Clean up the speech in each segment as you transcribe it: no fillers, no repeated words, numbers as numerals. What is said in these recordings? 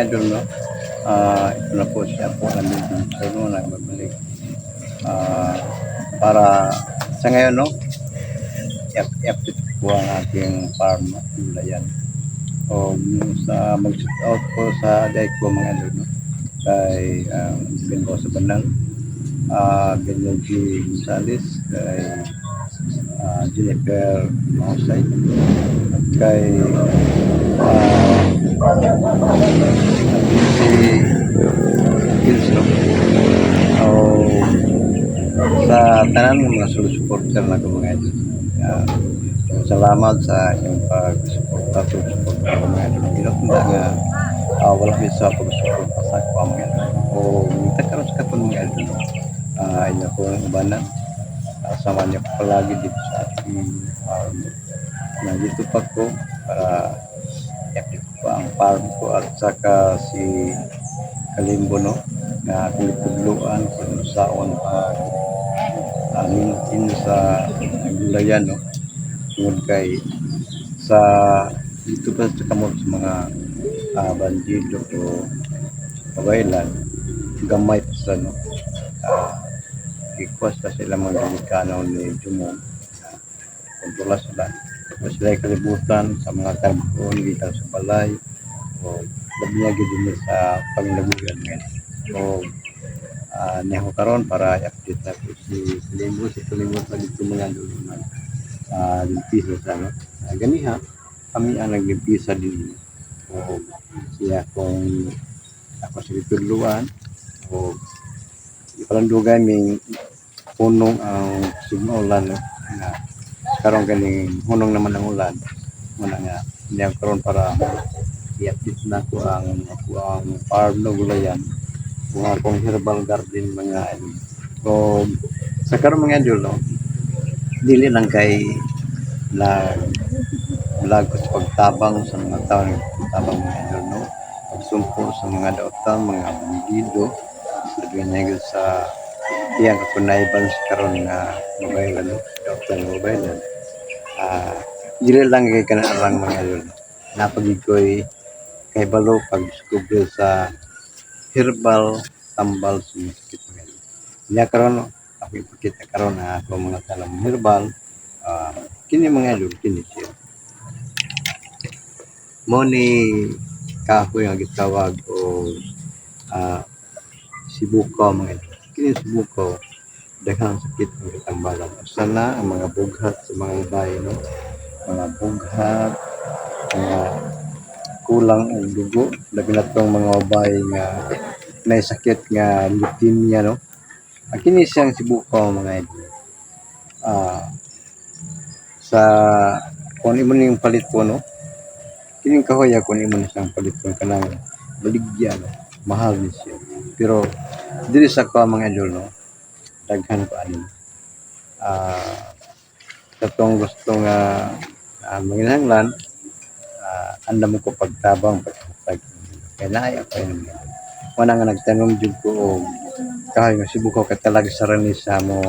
idol, no? Ito na po siya po namin dito, no? Nagbabalik. Para sa ngayon, no? I-update po ang ating farm, gulayan. O sa mag-shoot out po sa dahil po mga idol, no? Kay Benbo sa Banang, Benyo G. Gonzales, kay Jennifer Mausay, at kay si Kills, no? O sa tanan ng mga supporter na ko mga idol. Salamat sa inyong pag-suporta ko mga idol. Ginatanda nga wala bisa pag-suporta sa ako mga idol. O nagtakaroon sa katong mga idol. Inyo ko ang ubanan. Sama niyo palagi dito sa ating farm. Nandito pa ko para i-update ko ang farm ko at saka si Kalimbo, no? Na kulitudluan kung saan amin sa gulayan, no? Tungod kay sa dito pa sa kamot sa mga bandido o kabaylan gamay pa sa, no? Request pa sila mga Dominikano ni Jumong kontrola sila. Tapos sila kalibutan sa mga tagpuan gikan sa balay o labiya gid sa panglabuyan ngayon. So niya ko karon para i-update na po si Kalimbo sa dito mga lulunan limpisa sa, no? Ganiha kami ang naglimpisa din o siya kung ako sa dituluan o ipalandugan may punong ang signulan, no? Na karon ganing hunong naman ang ulan muna nga niya karon para i-update na ko ang farm no gulayan kung akong herbal garden mga idol. So sa karon mga idol, no? Dili lang kay na vlog ko sa pagtabang sa mga tao pagtabang mga idol, no? Pagsumpo sa mga dautan, mga bandido, sabihan sa iyang kapunayban sa karon nga mobile, no? Dautan mobile. Dili lang kay kanarang mga idol. Napagid ko'y kay balo pag-discover sa herbal tambal sa sakit mga idol. Niya karon, no? Ako ipakita karon na ako mga talam herbal. Kini mga idol, kini siya mo ni kahoy ang gitawag o sibukaw mga idol. Kini sibukaw daghang sakit ang katambalan. Sana ang mga bughat sa mga bahay, no? Mga bughat, mga kulang ang dugo, labi na itong mga bahay nga may sakit nga leukemia, no? Kini siyang sibukaw mga idol. Sa kung imo ning paliton, no? Kining kahoy kung imo na siyang paliton kanang baligya, no? Mahal ni siya. Pero dili sa ka mga idol, no? Daghan pa ani. Katong gusto nga manginahanglan andam ko pagtabang paghatag. Kaya naaya pa yun. Wala nga nagtanong jud ko og kahoy nga sibukaw ka talaga sa ranis sa mo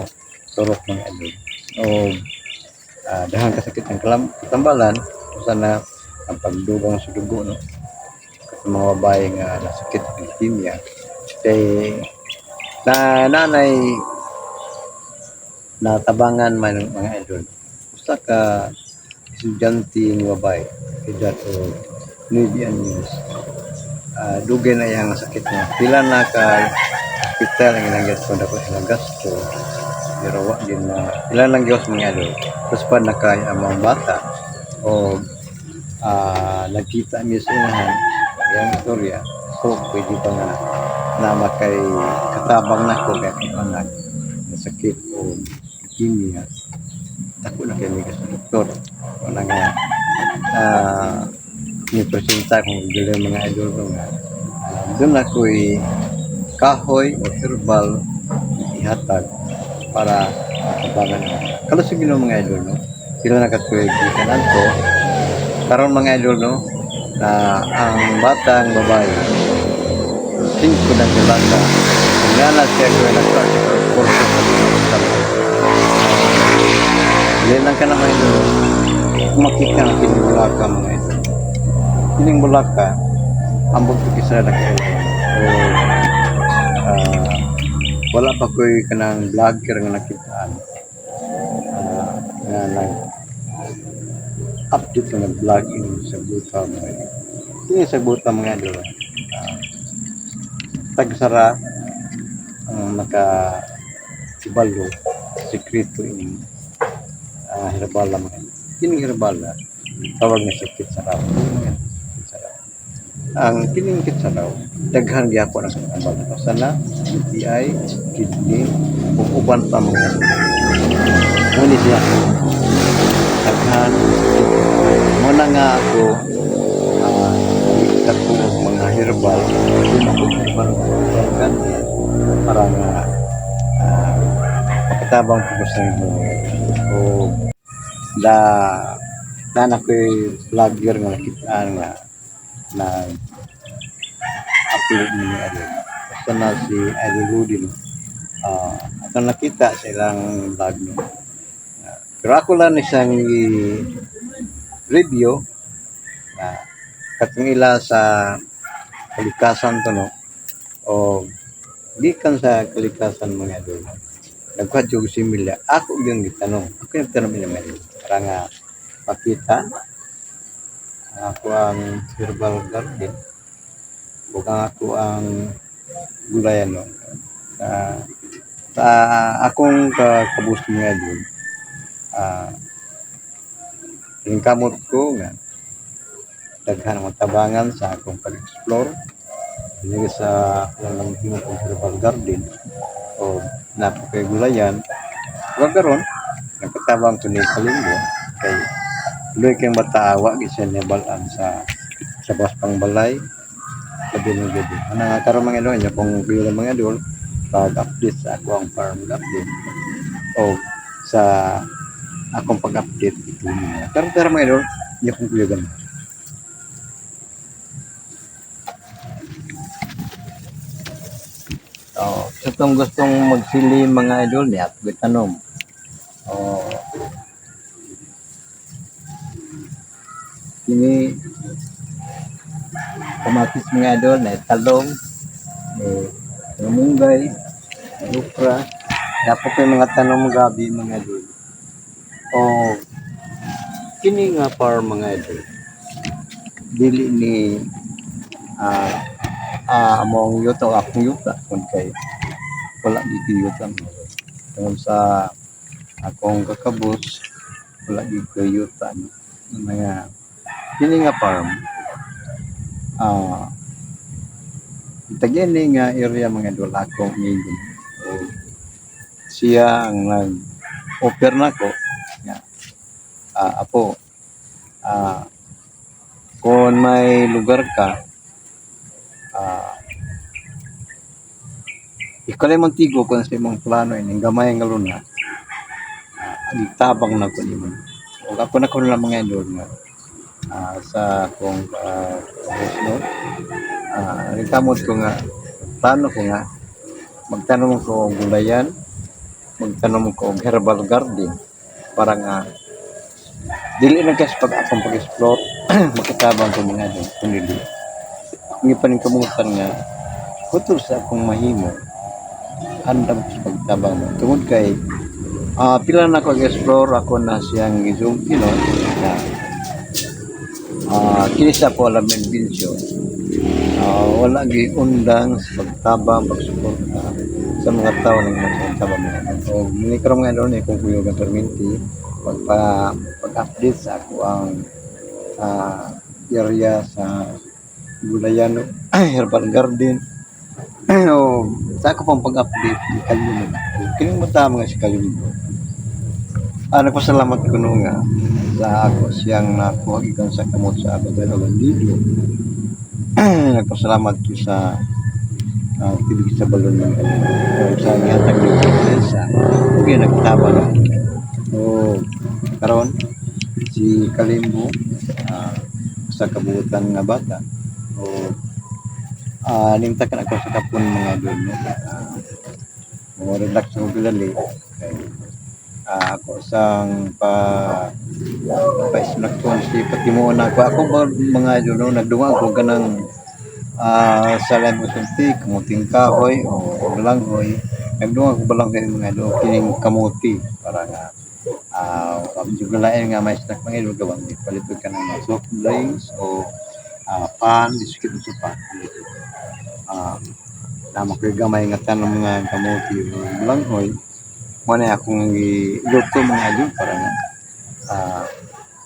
turok mga idol. O daghang kasakit ang katambalan sana ang pagdugang sa dugo, no? Kasi mga babae nga nasakit ng leukemia kay nanay natabangan man ng mga idol. Usa ka estudyante ni babae edad o 9 anyos. Dugay na yang sakit niya. Pila na ka hospital ang ilang gasto na ko ilang gasto. Pero wa din na pila lang gyud mga idol. Tapos pa nakay among bata o nagkita mi sa inahan yang istorya. So pwede pa nga na makay katabang na ko kay anak na sakit o leukemia. Ako na kay mga doktor. Wala nga presenta kung dili mga idol ko nga doon ako'y kahoy o herbal ihatag para makabangan kalusog yun mga idol, no? Pila na katuig kanan to karon mga idol, no? Na ang batang babae 5 na kilata nga siya ko na kurso sa dili lang ka naman idol makita ang kining bulaka mga idol. Kining bulaka ambot ko kisa na kayo. O ah, wala pa ko'y kanang vlogger nga nakitaan. Nga nag-update nga nag-vlog in sa buta mga idol. Kini sa buta mga idol. Tagsara ang naka-ibalo sekreto in herbala mga idol. Kining herbala tawag na sakit sa raw. Sakit sa raw. Ang kining kitsaraw, daghan gyapon ang kambal. Sana UTI, kidney, ug uban pa mga. Ngunit siya daghan mo na nga ako ko mga herbal herbal kan para nga makatabang ko sa inyo. O da na ko'y vlogger nga nakitaan nga na upload mo ni Idol. Basta na si Idol Rudy, no? At nakita sa ilang vlog, no? Pero ako lang isang review na katong ila sa kalikasan to, no? O gikan sa kalikasan mga Idol. Nagkuhat yung similya. Ako yung gitanong. Ako yung tanong nila mga Idol. Para nga pakita ako ang herbal garden o ako ang gulayan, no? Sa akong kabus nga doon yung kamot ko nga daghan ang tabangan sa akong pag-explore hindi sa akong himong herbal garden o napakay gulayan karon nagkatabang ko ni Kalinggo kay Luy kayong mataawa gisa niya balaan sa bas pang balay labi ng gabi. Nga karon mga idol niya kung kuyo mga idol pag-update sa ako ang farm garden o sa akong pag-update ito niya. Pero mga idol niya kung kuyo gan. Sa itong gustong magsili mga idol niya at tanom. Ini kamatis mga idol na talong, munggay, lukra, dapat yung mga tanong gabi mga idol. O kini nga farm mga idol. Dili ni among yuto akong yuta kung kay wala dito yuta kung sa akong kakabos wala dito yuta mga kini nga farm tagini nga area mga idol akong ingin siya ang nag-offer nako nga apo kung may lugar ka ikalay mong tigo kung sa imong plano ining gamay nga luna tabang na ko nimo o ako na ko lang mga idol nga sa akong no rekamot ko nga plano ko nga magtanong ko og gulayan magtanong ko og herbal garden para nga dili na kasi pag akong pag-explore makatabang ko mga idol kundi hindi pa rin kamutan nga kutol sa akong mahimo andam sa pagtabang mo tungod kay pila na ako explore ako na siyang isong kini sa ko alam ng binsyo wala giundang sa pagtabang pagsuporta sa mga tao ng magtabang mga o muni karong nga doon kung kuyo ng perminti pag-update sa ako ang area sa gulayan herbal garden o sa ako pang pag-update ni Kalimo kining mata mga si Kalimo nagpasalamat ko nung nga sa ako siyang nakuha ikan sa kamot sa Abadalawan Lido nagpasalamat ko sa tibig sa balon ng Kalimo sa nihatag ng Prensa huwag yung nagtabang karon si Kalimo sa kabuutan nga bata nimtakan ako sa kapon mga doon relax ko bilali ako sang pa-snack ko si patimuon ako ba mga doon nagdunga ako ganang Sa live usulti, kamuting kahoy o balanghoy. Nagdungan ko balanghoy mga idol, kining kamuti para nga medyo galain nga may snack mga idol gawang palipod ka ng mga soft drinks o pan, biscuit sa pan. Naman ko gamay nga tanong mga kamuti o balanghoy. Muna akong iluto mga idol para nga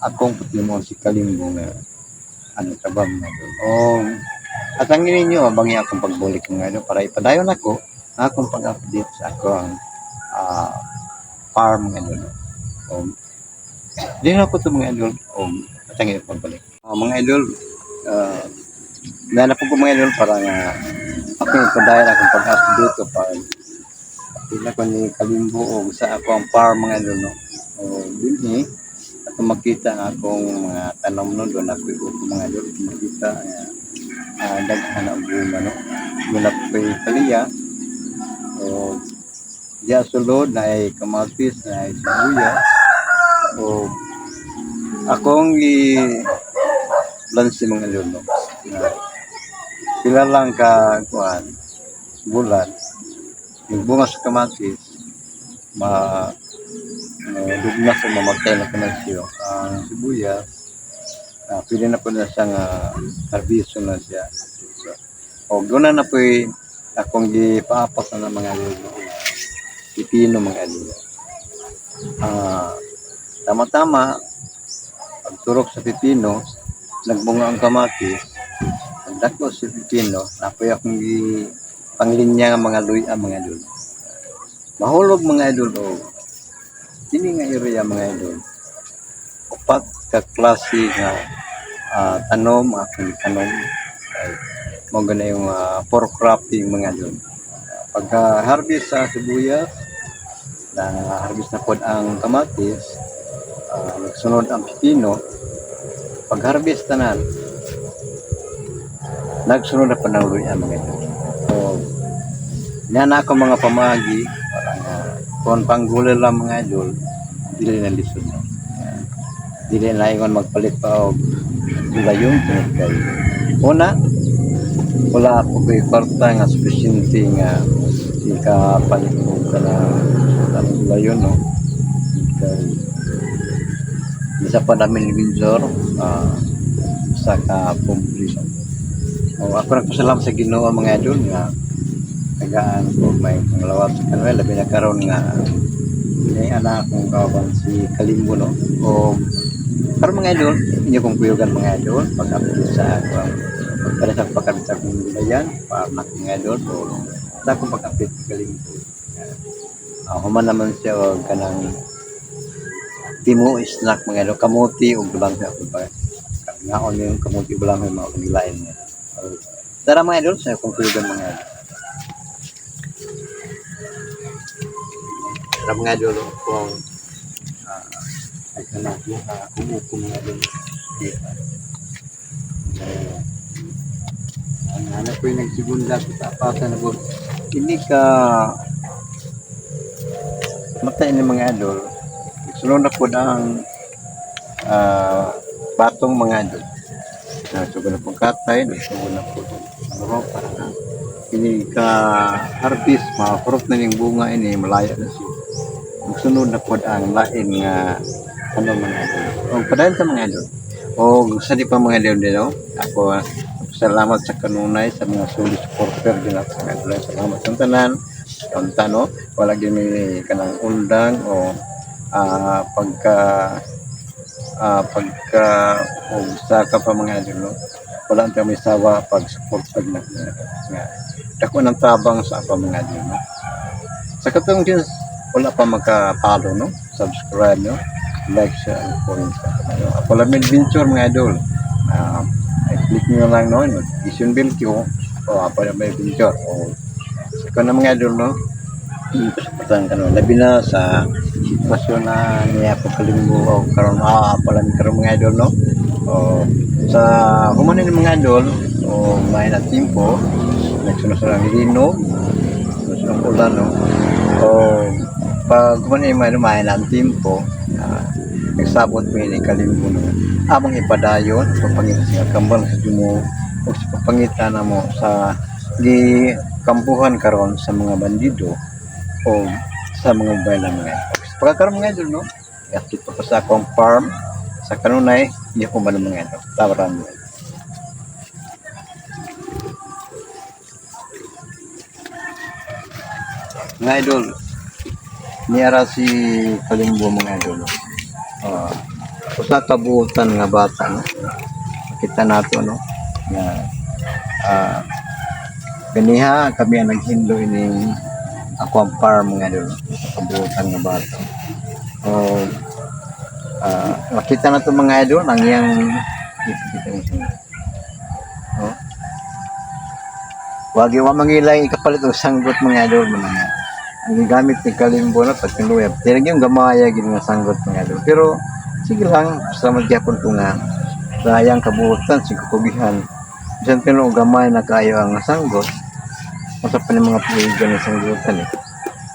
akong patimon si Kalimbo nga ano tabang na doon. At ang ninyo, abangi akong pagbulik mga idol para ipadayon ako na akong pag-update sa akong farm mga idol. Di na po ito mga idol. At ang pagbalik. Mga idol, nanap ko mga idol para nga akong ipadayon akong pag-update o para pila ko ni Kalimbo o sa ako ang farm mga idol. No? Din ako makita ang akong mga tanom no doon ako ito mga idol makita daghan na bunga no doon ako kaliya o diya sulod na ay kamatis na ay sibuyas o akong lansi mga idol no pila lang ka kuan bulan nagbunga sa kamatis dugna sa mamatay na kanasyo ang sibuyas pwede na po na siyang harbiso na siya so, doon na po akong gipaapak na ng mga lulo pipino mga lulo tama-tama pagturok sa pipino nagbunga ang kamatis nagdako sa pipino napoy akong panglinya ng mga luya mga lulo mahulog mga lulo kini nga area mga idol upat ka klase nga tanom akong tanom mo gana yung for cropping mga idol pagka harvest sa sibuyas na harvest na pod ang kamatis nagsunod ang pipino pag harvest tanan nagsunod na pa ng luya mga idol so na ako mga pamagi parang kung panggulay lang mga idol dili na lisod no dili na ingon magpalit pa og gulayon kay una wala ako kay kwarta nga sufficiente nga ika palit ko kana gulayon no kay isa pa namin Windsor sa ka publisher ako nagpasalamat sa Ginoo mga idol nga tagaan ko may panglawat sa kanila labi na karon nga may anak kong kawan si Kalimbo no o pero mga idol inyo kong kuyugan mga idol pag-update sa pagkala sa pagkabita kong gulayan para mga idol o sa akong pag-update si Kalimbo human naman siya o kanang timo snack mga idol kamuti o gulang sa akong pa ngaon yung kamuti gulang yung mga kagilain niya tara mga idol sa akong kuyugan mga idol mga idol kung ay kanak mo umupo mga idol ang anak ko yung nagsibunda sa tapatan na hindi ka matay ng mga idol sunod na po ang batong mga idol nagsugo na po katay nagsugo na po para na ini ka harvest ma-fruit na yung bunga ini malaya na siya sunod na pod ang lain nga ano mga idol o padayon sa mga idol o sa di pa mga idol dito ako salamat sa kanunay sa mga solid supporter din at sa mga idol salamat sa tanan kanta no wala gini kanang undang o pagka o sa ka pa mga idol no wala ang kami sawa pag support pag nga dako ng tabang sa pa mga idol no sa katong din wala pa magka-follow no subscribe no like share and comment ako lang adventure mga idol i-click nyo lang no notification bell ko o apa na may adventure o sa na mga idol no pasapatan ka no labi na sa sitwasyon na niya po Kalimbo o karon apa lang karon mga idol no o sa humanin mga idol o may na tempo nagsunod-sunod ang linog sunod ang ulan no o pag kumain ang tempo nagsabot mo ni Kalimbo no amang ipadayon so pangin sa kambal sa jumo o o sa papangitan na mo sa di kampuhan karon sa mga bandido o sa mga bayan mga idol. Pagkakaroon mga idol, no? Yatot pa sa akong farm sa kanunay, hindi ko ba mga idol. Tawaran mo. Mga idol, niyara si Kalimbo mga idol. Uh, usa kabuutan nga bata, no? Kita nato, no? Na kaniha kami ang naghindo ining ako ang farm mga idol. Kabuutan nga bata. O makita na to mga idol ang iyang wag yung mangilay ikapalit o sanggot mga idol mga ang gamit ni Kalimbo na pagkiluya tinag yung gamaya gid nga sanggot mga idol pero sige lang sa magyapon ko nga sayang kabuutan sigukubihan diyan pero gamay na kayo ang sanggot sa pa mga puligan ng sanggutan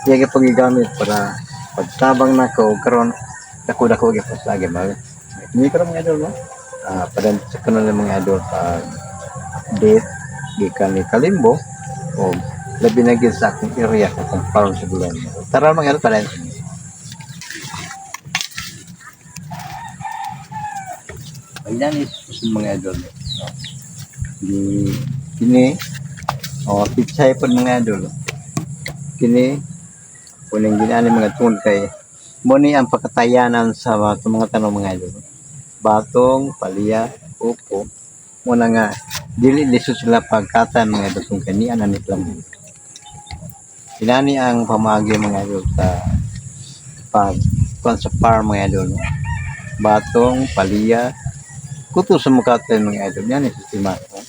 kaya pagigamit para pagtabang na ko karon dako gyapon sa gamay ni karon mga idol no pada sa kanang mga idol pag update gikan ni Kalimbo o labi na gid sa akong area kung paron sa bulan. Tara mga idol pala. Ayan is mga idol. Di kini pichay pa mga idol. Kini kuning ginani mga tun kay mo ni ang pagkatayanan sa mga tanong mga idol. Batong, palya, upo, mo na nga dili lisod sila pagkatan mga idol kung kanian na nitlang. Inani ang pamagi mga idol sa farm mga idol. Batong, palya, kuto sa mukatan mga idol. Yan ang sistema ko.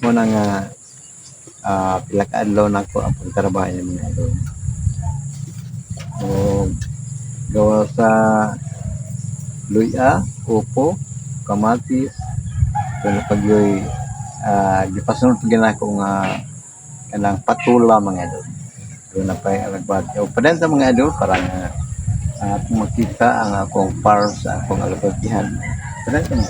Mo na nga pila ka adlaw na ko ang pagtrabaho ng mga idol. O gawa sa luya, upo, kamatis, kung pagyoy gipasunod pagyan ako nga kanang patula mga idol. Doon na pa alagbati. O padenta mga idol para nga makita ang akong farm sa akong alagbatihan. Padenta mo.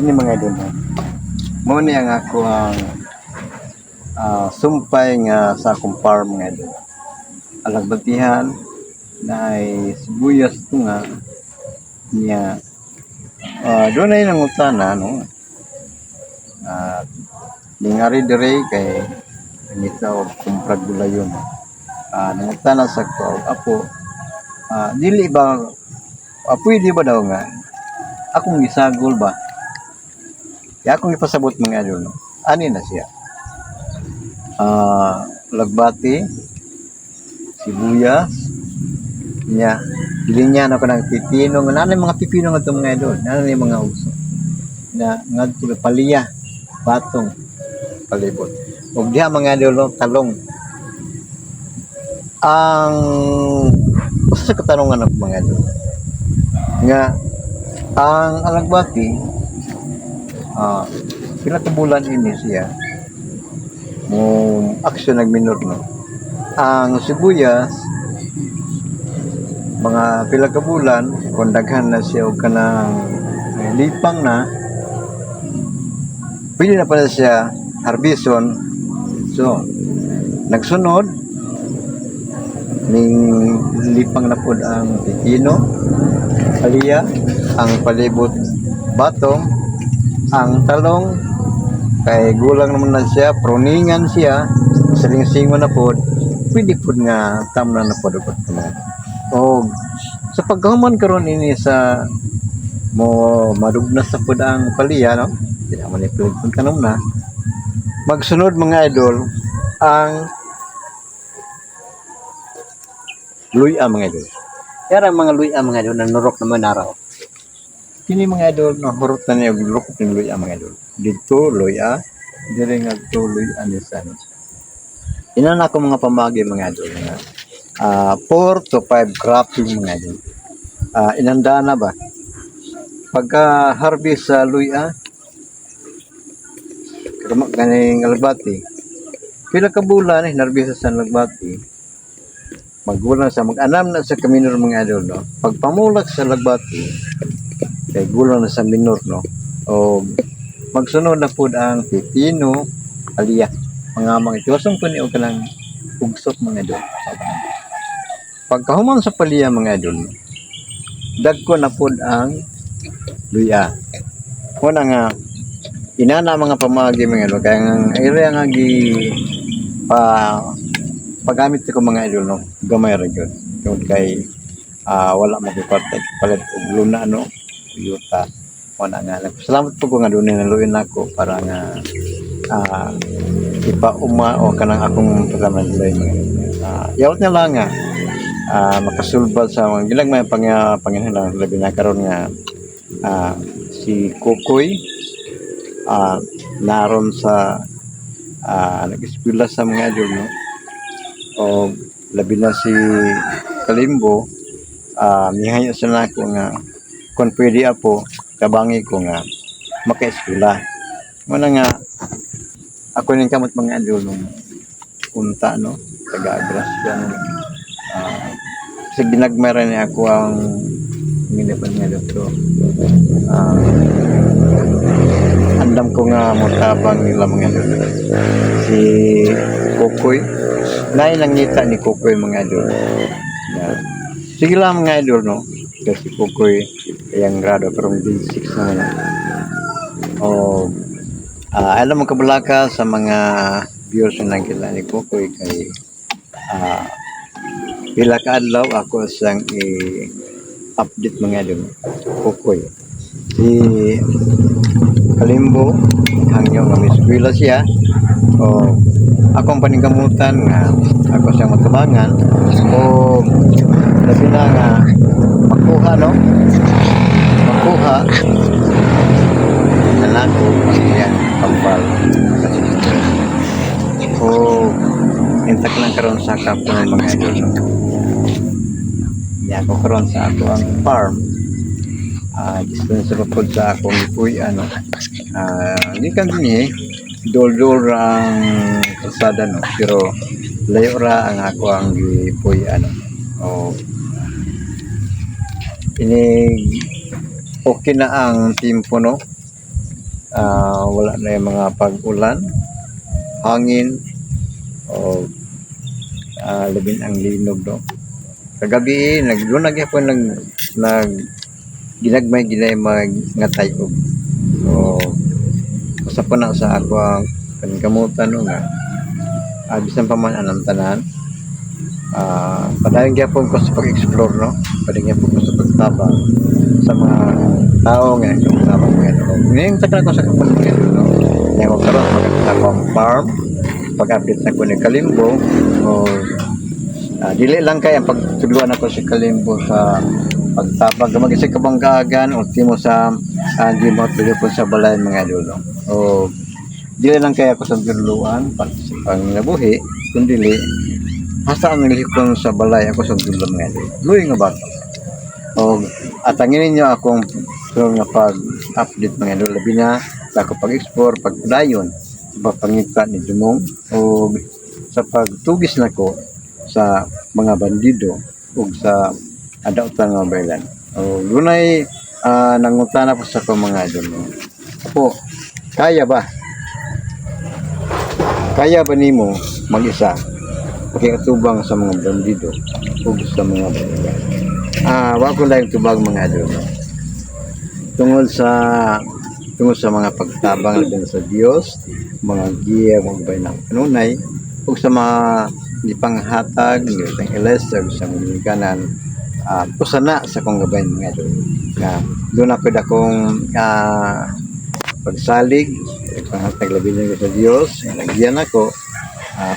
Ini mga idol mo ni ang ako ang sumpay nga sa akong farm nga idol. Alagbatihan na ay sibuyas ito nga niya doon ay nangutana no ningari dire kay nita o kumprag gula yun nangutana sa ko apo dili ba pwede ba daw nga akong gisagol ba kaya akong ipasabot mga idol no? Ani na siya lagbati sibuyas niya gilinyan ako ng pipino nga nanay mga pipino nga itong mga idol nanay mga uso na nga palya batong palibot ug diha mga idol talong ang usa sa katanungan ako mga idol nga ang alagbati pila ka bulan ini siya mo aksyon nagminor no ang sibuyas mga pila ka bulan kung daghan na siya og kanang lipang na pwede na pala siya harbison so nagsunod ning lipang na pud ang pipino palya ang palibot batong ang talong kay gulang naman na siya pruningan siya siling-singon na pud pwede pud nga tamnan na pud o sa pagkahuman karon ini sa mo madugnas sa pud ang palya no di naman ipud kung tanom na magsunod mga idol ang luya mga idol kaya mga luya mga idol nanurok naman araw kini mga idol nahurot na niya lukot ng luya mga idol dito luya dire nga to luya ni san ina na ako mga pamagi mga idol nga 4 to 5 cropping mga idol inanda na ba pagka harvest sa luya kaning albati pila ka bulan nerbyos sa Lagbati. Magulang sa mag-anam na sa kaminor mga idol no. Pagpamulak sa Lagbati kay gulang na sa minor no. O magsunod na pud ang pipino, aliya. Mga itiwasong po niyo kanang ugsok mga idol. Pagkahuman sa paliya mga idol, dagko na pud ang luya. Una nga inana mga pamagi mga idol kaya nga area nga gi pa paggamit ko mga idol no gamay ra gyud tungod kay wala magiparte palit og luna no yuta wala nga salamat po ko nga dunay naluin nako para nga ipauma o kanang akong pagkamanlay yawat na lang nga makasulbad sa mga ginagmay panginahanglan labi na karon nga si Kukoy naron sa nag-eskwela sa mga idol no o labi na si Kalimbo mihayo sa nako nga kung pwede ako kabangi ko nga maka-eskwela muna nga ako ning kamot mga idol nung unta no taga-Agrasya no kasi ginagmara ni ako ang minapan nga doktor andam ko nga motabang nila mga idol si Kukoy nay nangita ni Kukoy mga idol sige lang mga idol no kasi Kukoy yang grado karong grade 6 na o alam mo kabalaka sa mga viewers na nakita ni Kukoy kay pila ka adlaw ako sang i-update mga idol Kukoy si Kalimbo hangyo nga eskwela siya o akong paningkamutan nga ako siyang matabangan o labi na nga makuha no makuha na ko yan pambal o intak lang karon sa kapon ng mga idol no yan ko karon sa ako ang farm distance sa pod sa akong ipuy ano hindi kan din dol-dol ang kalsada no pero layo ra ang ako ang ipuy ano o ini okay na ang timpo no wala na yung mga pag-ulan hangin o labing ang linog no kagabi nagdunag ako nag ginagmay nga tayo o usa pa na sa ako ang paningkamutan no nga bisan pa man anang tanan padayon gyapon ko sa pag-explore no padayon gyapon ko sa pagtabang sa mga tao nga tabang mga no ngayong takla ko sa kapon mga no nga ko karon magkakita ang farm pag-update na ko ni Kalimbo o dili lang kay ang pagtuluan ako si Kalimbo sa pagtabag mag-isip kabanggagan ultimo sa di mo po sa balay mga idol no? O dili lang kaya ako sa tuluan pang nabuhi kundi hasta ang nilihikon sa balay ako sa tuluan mga idol luy nga ba o atangin ninyo akong nga pag-update mga idol labi na ako pag-explore pagdayon pangita ni Dumong o sa pagtugis nako sa mga bandido o sa adautan nga baylan. O dunay nangutana po sa mga idol. Apo, kaya ba? Kaya ba nimo mag-isa pakikatubang sa mga bandido o sa mga baylan? Wa ko lang tubag mga idol. Tungod sa mga pagtabang laban sa Dios, mga giya mga baylan kanunay ug sa mga ipanghatag ng elester sa mga kanan pusana sa kong gabay mga idol nga doon ako dakong pagsalig panghatag labi niya sa Dios nagyan ako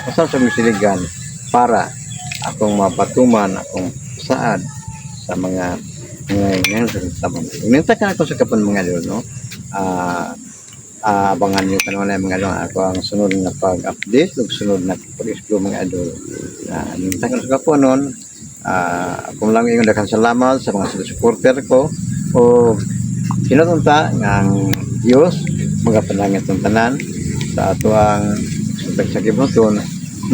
usan sa misiligan para akong mapatuman akong saad sa mga ngayon sa tamang mintakan ako sa kapon mga idol no abangan nyo kanunay mga idol ako ang sunod na pag-update ug sunod na pag-explore mga idol mintakan sa kapon nun kung lang yung daghang salamat sa mga supporter ko o sinutunta ng Diyos mga panangit ng tanan sa ato ang tag sa gibuton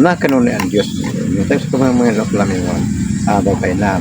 na kanunay ang Dios. Yung tayo sa mga lamingon, daw kay na